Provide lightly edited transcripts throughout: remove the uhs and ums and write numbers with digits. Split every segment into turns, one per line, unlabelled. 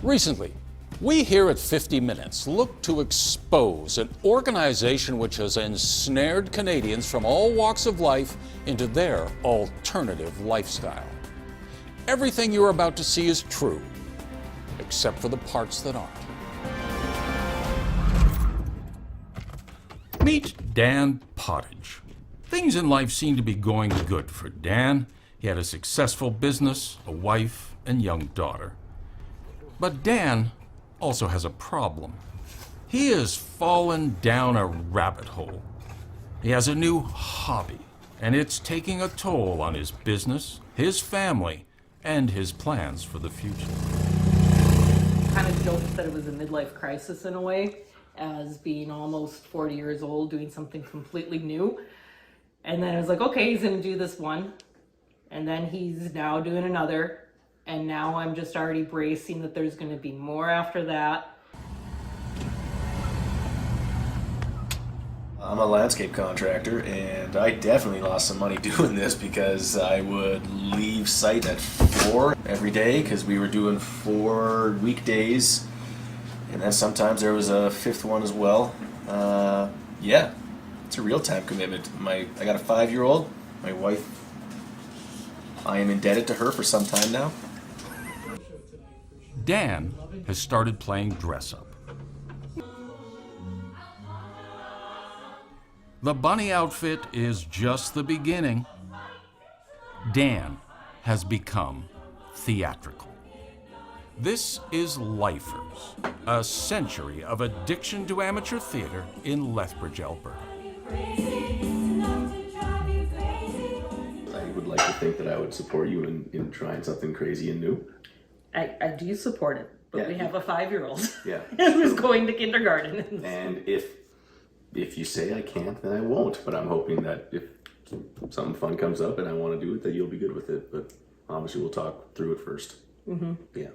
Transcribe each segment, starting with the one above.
Recently, we here at 50 Minutes look to expose an organization which has ensnared Canadians from all walks of life into their alternative lifestyle. Everything you're about to see is true, except for the parts that aren't. Meet Dan Pottage. Things in life seem to be going good for Dan. He had a successful business, a wife, and young daughter. But Dan also has a problem. He has fallen down a rabbit hole. He has a new hobby, and it's taking a toll on his business, his family, and his plans for the future.
Kind of joked that it was a midlife crisis in a way, as being almost 40 years old, doing something completely new. And then I was like, okay, he's gonna do this one. And then he's now doing another. And now I'm just already bracing that there's going to be more after that.
I'm a landscape contractor, and I definitely lost some money doing this because I would leave site at 4 every day because we were doing 4 weekdays, and then sometimes there was a 5th one as well. Yeah, it's a real-time commitment. I got a 5-year-old. My wife, I am indebted to her for some time now.
Dan has started playing dress-up. The bunny outfit is just the beginning. Dan has become theatrical. This is Lifers, a century of addiction to amateur theater in Lethbridge, Alberta.
I would like to think that I would support you in trying something crazy and new.
I do support it, but we have a 5-year-old
Yeah.
who's going to kindergarten.
And if you say I can't, then I won't. But I'm hoping that if something fun comes up and I want to do it, that you'll be good with it. But obviously we'll talk through it first. Mm-hmm. Yeah.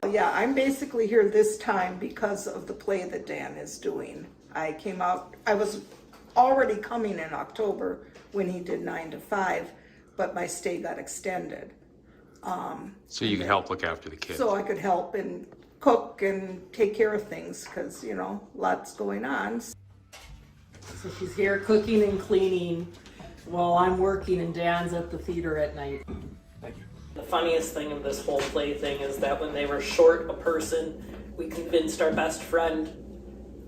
Yeah, I'm basically here this time because of the play that Dan is doing. I came out, I was already coming in October when he did 9 to 5, but my stay got extended.
So you can help look after the kids.
So I could help and cook and take care of things because, you know, lots going on.
So she's here cooking and cleaning while I'm working and Dan's at the theater at night.
Thank you.
The funniest thing of this whole play thing is that when they were short a person, we convinced our best friend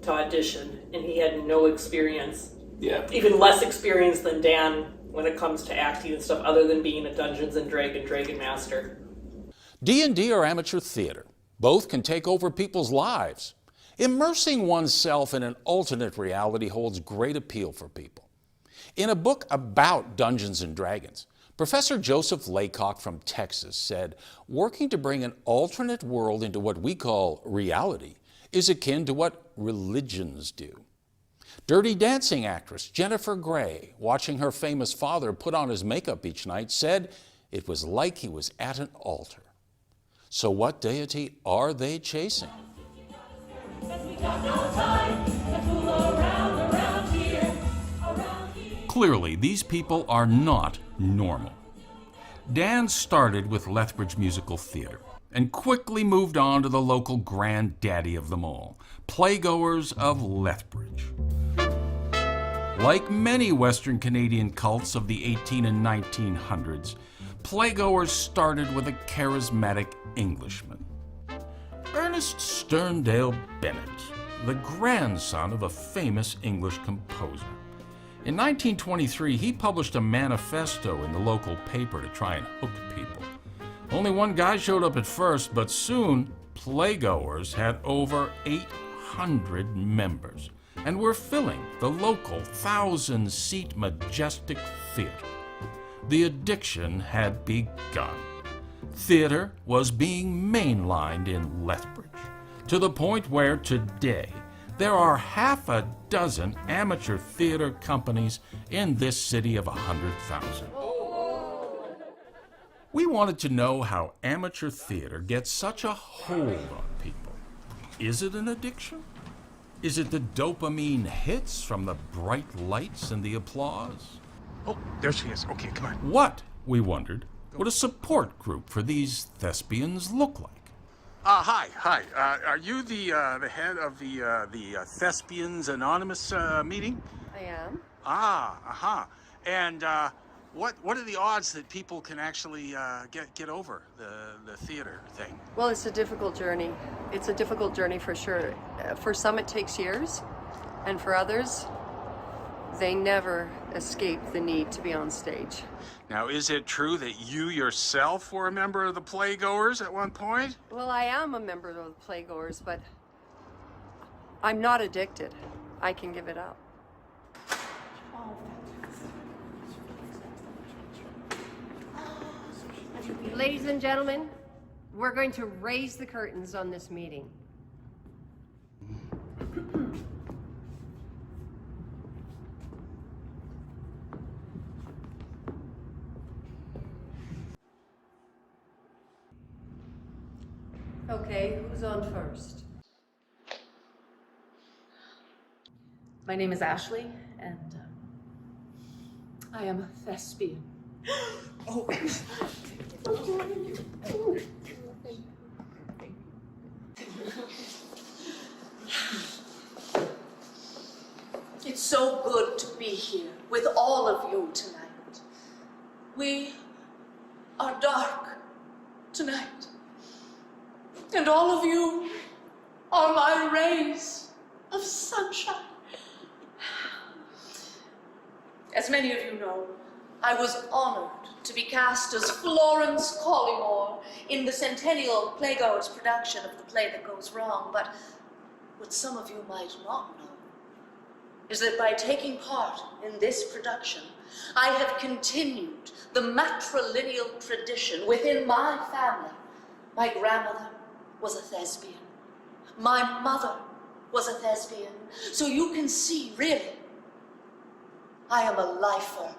to audition, and he had no experience.
Yeah.
Even less experience than Dan when it comes to acting and stuff, other than being a Dungeons and Dragon master.
D&D or amateur theater, both can take over people's lives. Immersing oneself in an alternate reality holds great appeal for people. In a book about Dungeons and Dragons, Professor Joseph Laycock from Texas said, working to bring an alternate world into what we call reality is akin to what religions do. Dirty Dancing actress Jennifer Grey, watching her famous father put on his makeup each night, said it was like he was at an altar. So what deity are they chasing? Clearly, these people are not normal. Dan started with Lethbridge Musical Theatre and quickly moved on to the local granddaddy of them all, Playgoers of Lethbridge. Like many Western Canadian cults of the 18 and 1900s, Playgoers started with a charismatic Englishman, Ernest Sterndale Bennett, the grandson of a famous English composer. In 1923, he published a manifesto in the local paper to try and hook people. Only one guy showed up at first, but soon Playgoers had over 800 members and were filling the local 1,000-seat majestic theater. The addiction had begun. Theater was being mainlined in Lethbridge, to the point where today There are half a dozen amateur theater companies in this city of 100,000. We wanted to know how amateur theater gets such a hold on people. Is it an addiction? Is it the dopamine hits from the bright lights and the applause?
Oh, there she is. Okay, come on.
What, we wondered, would a support group for these thespians look like?
Hi. Are you the head of the Thespians Anonymous meeting?
I am.
And what are the odds that people can actually get over the theater thing?
Well, it's a difficult journey. It's a difficult journey for sure. For some, it takes years, and for others, they never escape the need to be on stage.
Now, is it true that you yourself were a member of the Playgoers at one point?
Well, I am a member of the Playgoers, but I'm not addicted. I can give it up. Ladies and gentlemen, we're going to raise the curtains on this meeting. Okay, who's on first?
My name is Ashley, and I am a thespian. It's so good to be here with all of you tonight. We are dark tonight, and all of you are my rays of sunshine. As many of you know, I was honored to be cast as Florence Collymore in the Centennial Playgoers production of The Play That Goes Wrong, but what some of you might not know is that by taking part in this production, I have continued the matrilineal tradition within my family. My grandmother was a thespian. My mother was a thespian. So you can see, really, I am a lifer.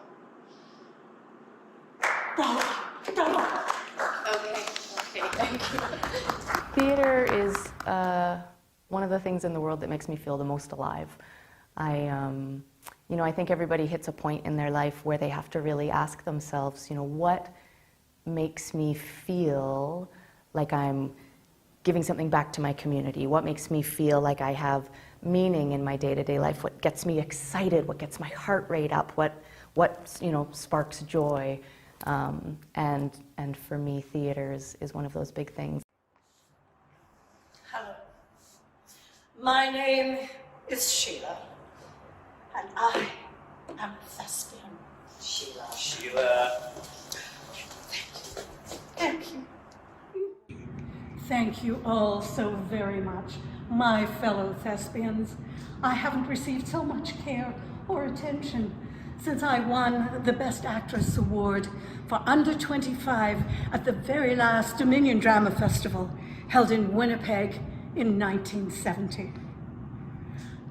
Okay, thank you.
Theater is one of the things in the world that makes me feel the most alive. I think everybody hits a point in their life where they have to really ask themselves, what makes me feel like I'm giving something back to my community? What makes me feel like I have meaning in my day-to-day life? What gets me excited? What gets my heart rate up? What sparks joy? And for me, theater is one of those big things.
Hello. My name is Sheila, and I am a thespian.
Sheila.
Thank you. Thank you all so very much, my fellow thespians. I haven't received so much care or attention since I won the Best Actress Award for Under 25 at the very last Dominion Drama Festival held in Winnipeg in 1970.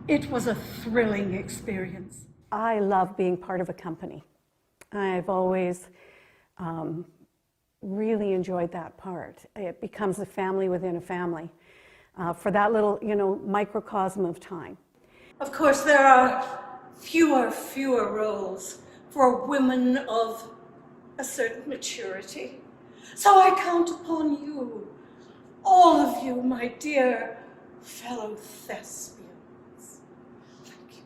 It was a thrilling experience.
I love being part of a company. I've always really enjoyed that part. It becomes a family within a family for that little, microcosm of time.
Of course, there are fewer roles for women of a certain maturity. So I count upon you, all of you, my dear fellow thespians. Thank you.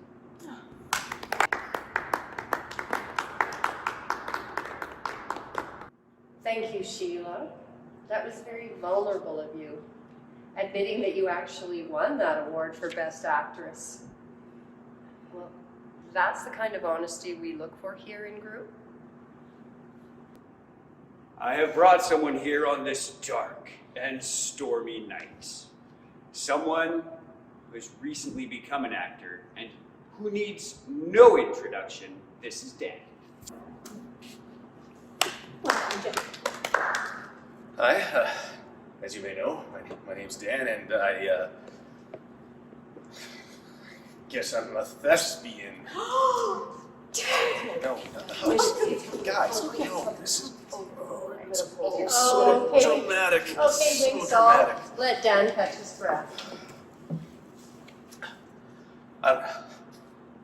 Thank you, Sheila. That was very vulnerable of you, admitting that you actually won that award for Best Actress. Well, that's the kind of honesty we look for here in group.
I have brought someone here on this dark and stormy night. Someone who has recently become an actor and who needs no introduction. This is Dan.
Hi, as you may know, my name's Dan, and guess I'm a thespian. No, not the house. Guys, no, this is... it's so dramatic.
Okay,
so
Wing
dramatic.
Salt, let Dan catch his breath.
I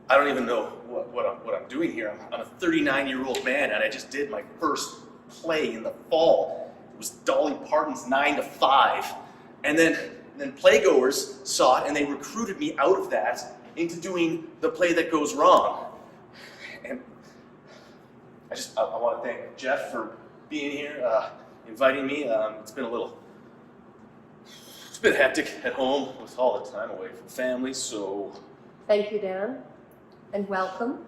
don't even know what I'm doing here. I'm a 39-year-old man, and I just did my first play in the fall. It was Dolly Parton's 9 to 5. And then Playgoers saw it, and they recruited me out of that into doing the play that goes wrong. And I want to thank Jeff for being here, inviting me. It's been hectic at home with all the time away from family, so...
Thank you, Dan, and welcome.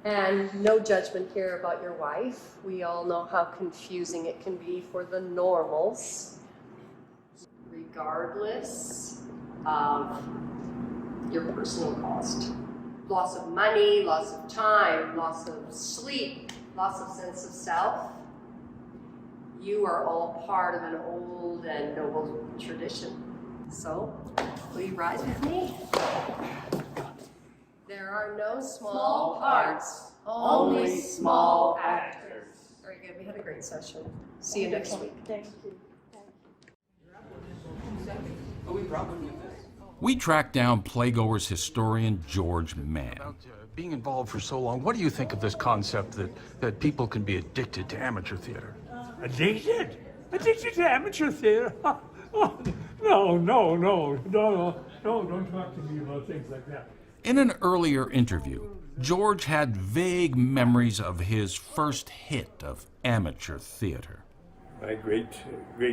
And no judgment here about your wife. We all know how confusing it can be for the normals, regardless of your personal cost. Loss of money, loss of time, loss of sleep, loss of sense of self. You are all part of an old and noble tradition. So, will you rise with me? There are no small parts, only small actors. Very good, we had a great session. See you next week.
Thank you.
We tracked down Playgoers historian George Mann.
Being involved for so long, what do you think of this concept that people can be addicted to amateur theater?
Addicted? Addicted to amateur theater? Oh, no, don't talk to me about things like that.
In an earlier interview, George had vague memories of his first hit of amateur theater.
My grade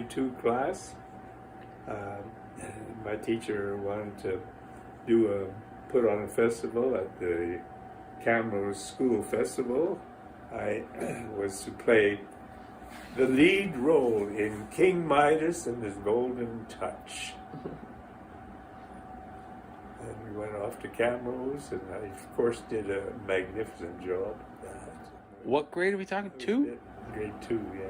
2 class, my teacher wanted to put on a festival at the Camrose School Festival. I was to play the lead role in King Midas and his Golden Touch. And we went off to Camrose, and I, of course, did a magnificent job.
What grade are we talking? 2?
Grade 2, yeah.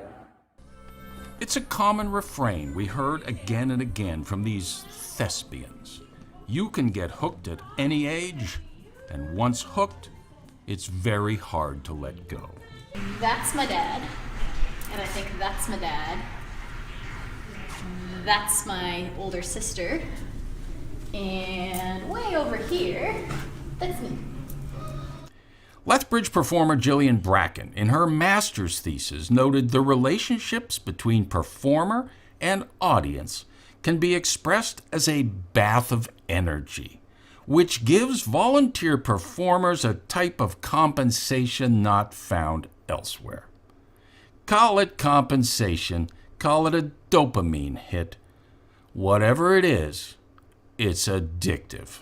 It's a common refrain we heard again and again from these thespians. You can get hooked at any age, and once hooked, it's very hard to let go.
That's my dad, and I think that's my dad. That's my older sister, and way over here, that's me.
Lethbridge performer Gillian Bracken, in her master's thesis, noted the relationships between performer and audience can be expressed as a bath of energy, which gives volunteer performers a type of compensation not found elsewhere. Call it compensation, call it a dopamine hit. Whatever it is, it's addictive.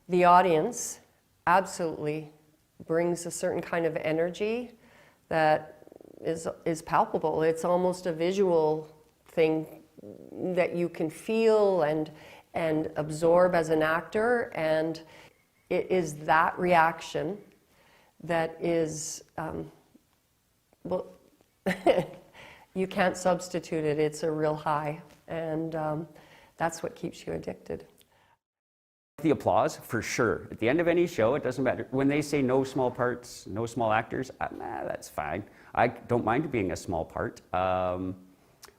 The audience absolutely brings a certain kind of energy that is palpable. It's almost a visual thing that you can feel and absorb as an actor, and it is that reaction that is, well, you can't substitute it. It's a real high, and that's what keeps you addicted.
The applause, for sure. At the end of any show, it doesn't matter. When they say no small parts, no small actors, that's fine. I don't mind being a small part.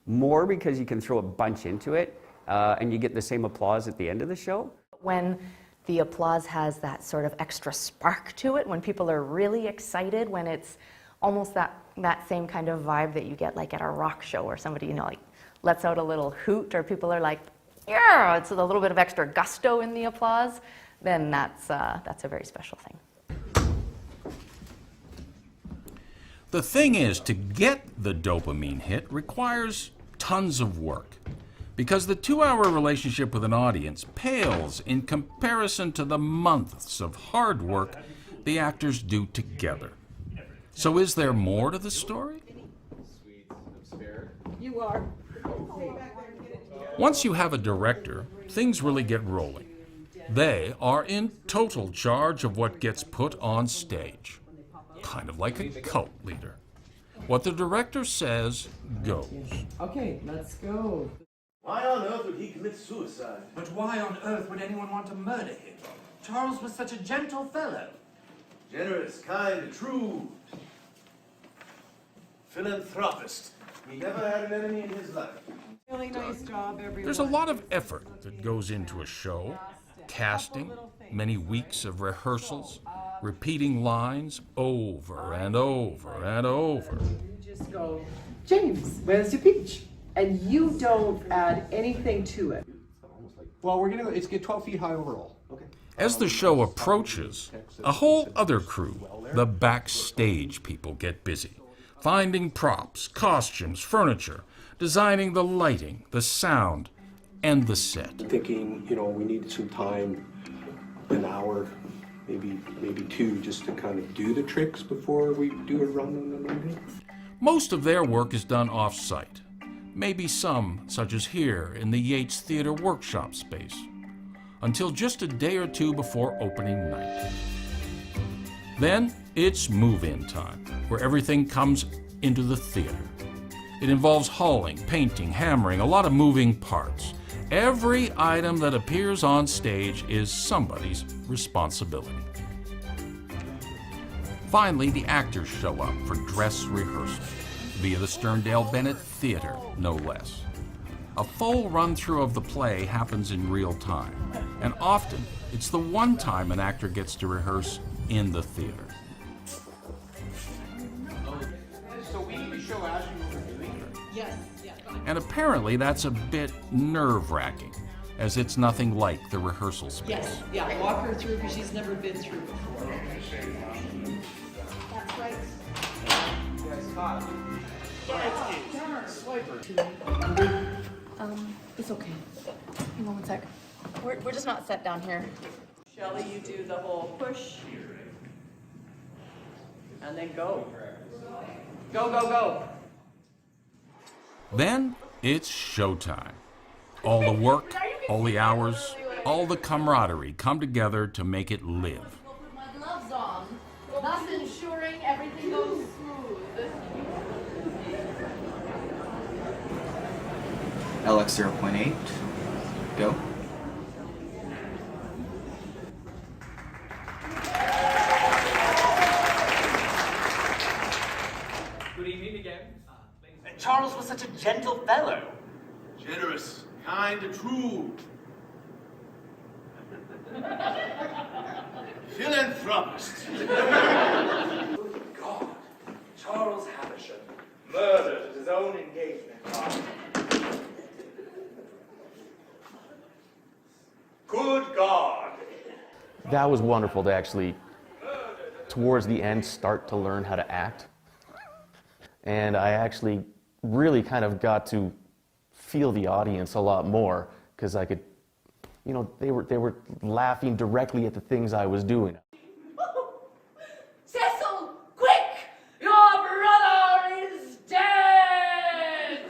More because you can throw a bunch into it, and you get the same applause at the end of the show.
When the applause has that sort of extra spark to it, when people are really excited, when it's almost that same kind of vibe that you get like at a rock show where somebody, like lets out a little hoot, or people are like, yeah, it's a little bit of extra gusto in the applause, then that's a very special thing.
The thing is, to get the dopamine hit requires tons of work, because the 2-hour relationship with an audience pales in comparison to the months of hard work the actors do together. So is there more to the story?
You are.
Once you have a director, things really get rolling. They are in total charge of what gets put on stage. Kind of like a cult leader. What the director says goes.
Okay, let's go. Why on earth would he commit suicide?
But why on earth would anyone want to murder him? Charles was such a gentle fellow.
Generous, kind, true. Philanthropist. He never had an enemy in his life.
Really nice job, everyone.
There's a lot of effort that goes into a show. Casting, many weeks of rehearsals, repeating lines over and over and over.
You just go, James, where's your peach? And you don't add anything to it.
Well, it's get 12 feet high overall. Okay.
As the show approaches, a whole other crew, the backstage people, get busy, finding props, costumes, furniture, designing the lighting, the sound, and the set.
Thinking, we needed some time, an hour, maybe two, just to kind of do the tricks before we do a run on the movie.
Most of their work is done off-site. Maybe some, such as here in the Yates Theatre workshop space, until just a day or two before opening night. Then it's move-in time, where everything comes into the theater. It involves hauling, painting, hammering, a lot of moving parts. Every item that appears on stage is somebody's responsibility. Finally, the actors show up for dress rehearsal, via the Sterndale Bennett Theatre, no less. A full run-through of the play happens in real time, and often it's the one time an actor gets to rehearse in the theater.
So we need to show Ashley what we're doing?
Yes.
And apparently that's a bit nerve-wracking, as it's nothing like the rehearsal space.
Yes, yeah, walk her through because she's never been through before.
That's right.
It's okay. Hang on one sec. We're just not set down here.
Shelley, you do the whole push. And then go. Go, go, go.
Then it's showtime. All the work, all the hours, all the camaraderie come together to make it live.
Put my gloves on, thus ensuring everything goes smooth.
LX 0.8, go.
Good evening again. Charles was such a gentle fellow.
Generous, kind, true. Philanthropist.
God, Charles Havisham murdered his own engagement party. Good God.
That was wonderful to actually, towards the end, start to learn how to act. And I actually really kind of got to feel the audience a lot more because I could, they were laughing directly at the things I was doing.
Cecil, quick! Your brother is dead!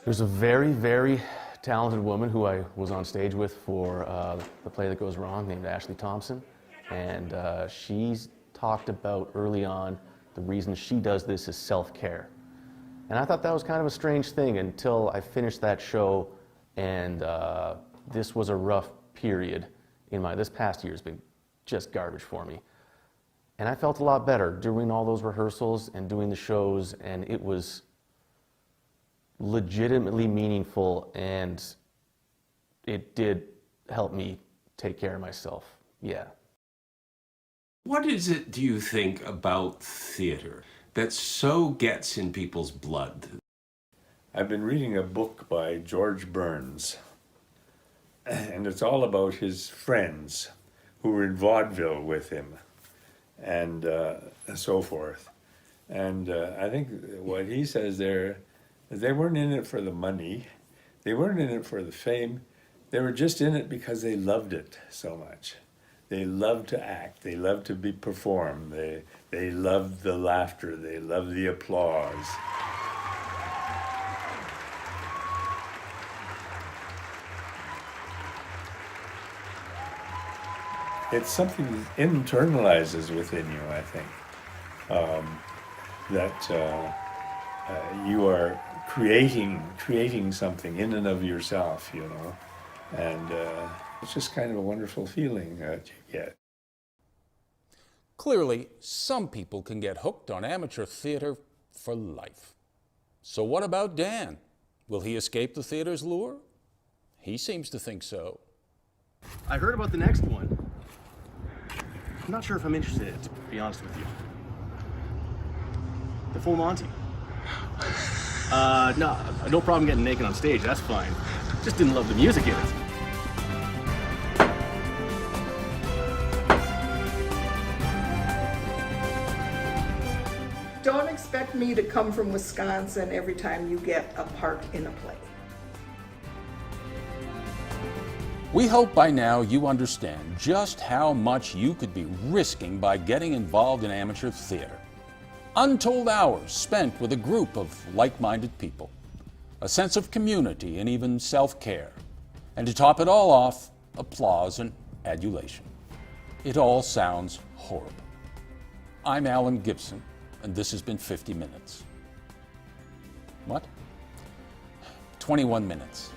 There's a very, very talented woman who I was on stage with for The Play That Goes Wrong, named Ashley Thompson. And she's talked about early on the reason she does this is self-care. And I thought that was kind of a strange thing until I finished that show, and this was a rough period in this past year has been just garbage for me. And I felt a lot better doing all those rehearsals and doing the shows, and it was legitimately meaningful, and it did help me take care of myself, yeah.
What is it, do you think, about theater that so gets in people's blood?
I've been reading a book by George Burns, and it's all about his friends who were in vaudeville with him and so forth. And I think what he says there, they weren't in it for the money, they weren't in it for the fame, they were just in it because they loved it so much. They loved to act, they loved to be performed, they loved the laughter, they loved the applause. It's something that internalizes within you, I think, that you are creating something in and of yourself, you know, and it's just kind of a wonderful feeling that you get.
Clearly, some people can get hooked on amateur theater for life. So what about Dan? Will he escape the theater's lure? He seems to think so.
I heard about the next one. I'm not sure if I'm interested, to be honest with you. The full Monty. No problem getting naked on stage, that's fine. Just didn't love the music in it.
Don't expect me to come from Wisconsin every time you get a part in a play.
We hope by now you understand just how much you could be risking by getting involved in amateur theater. Untold hours spent with a group of like-minded people, a sense of community and even self-care, and to top it all off, applause and adulation. It all sounds horrible. I'm Alan Gibson, and this has been 50 Minutes. What? 21 minutes.